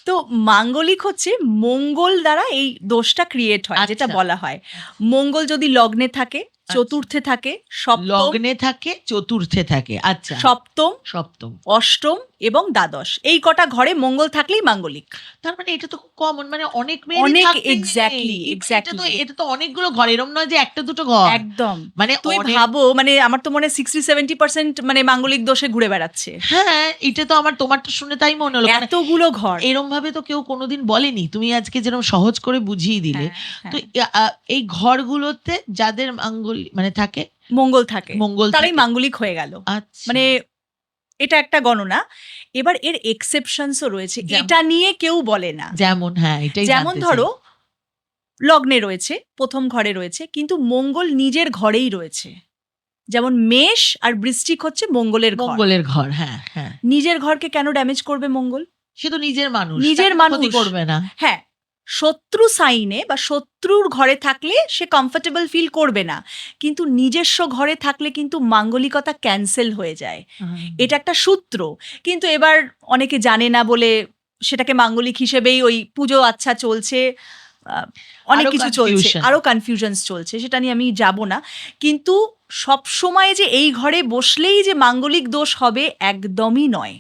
তো মাঙ্গলিক হচ্ছে মঙ্গল দ্বারা এই দোষটা ক্রিয়েট হয়, যেটা আচ্ছা। বলা হয়। মঙ্গল যদি লগ্নে থাকে, চতুর্থে থাকে, সপ্তম, লগ্নে থাকে, চতুর্থে থাকে, আচ্ছা, সপ্তম, সপ্তম। অষ্টম এবং দ্বাদশ, এই কটা ঘরে মঙ্গল থাকলেই মাঙ্গলিক। তার মানে এটা তো খুব কমন, মানে অনেক মেয়েরই অনেক, থাকতে নেই। exactly, এটা তো exactly. এটা তো অনেকগুলো ঘর, এরম নয় যে একটা দুটো ঘর। একদম। মানে তুই অনেক। ভাবো, মানে আমার তো মনে হয় 60-70% মানে মাঙ্গলিক দোষে ঘুরে বেড়াচ্ছে, হ্যাঁ, এটা তো আমার তোমারটা শুনে তাই মনে হলো। মানে এতগুলো ঘর। এরম ভাবে তো কেউ কোনোদিন বলেনি, তুমি আজকে যেরকম সহজ করে বুঝিয়ে দিলে। হ্যাঁ, তো হ্যাঁ। এই ঘরগুলোতে যাদের মানে থাকে, মঙ্গল থাকে, মঙ্গল তারাই থাকে। মাঙ্গলিক হয়ে গেল। আচ্ছা। মানে এটা একটা গণনা। এবার এর এক্সেপশনসও রয়েছে, যেমন? এটা নিয়ে কেউ বলে না। যেমন? হ্যাঁ, এটাই যেমন জানতে চাই। ধরো, লগ্নে রয়েছে, প্রথম ঘরে রয়েছে, কিন্তু মঙ্গল নিজের ঘরেই রয়েছে। যেমন মেষ আর বৃশ্চিক হচ্ছে মঙ্গলের ঘর। মঙ্গলের ঘর, হ্যাঁ, হ্যাঁ। নিজের ঘরকে কেন ড্যামেজ করবে মঙ্গল? সে তো নিজের মানুষ, নিজের তাকে তো ক্ষতি মানুষ। করবে না। হ্যাঁ, শত্রু সাইনে বা শত্রুর ঘরে থাকলে সে কমফর্টেবল ফিল করবে না, কিন্তু নিজস্ব ঘরে থাকলে কিন্তু মাঙ্গলিকতা ক্যান্সেল হয়ে যায়। এটা একটা সূত্র, কিন্তু এবার অনেকে জানে না বলে সেটাকে মাঙ্গলিক হিসেবেই ওই পুজো আচ্ছা চলছে, অনেক আরো কিছু চলছে, confusion। আরো কনফিউশনস চলছে, সেটা নিয়ে আমি যাব না। কিন্তু সব সময় যে এই ঘরে বসলেই যে মাঙ্গলিক দোষ হবে, একদমই নয়।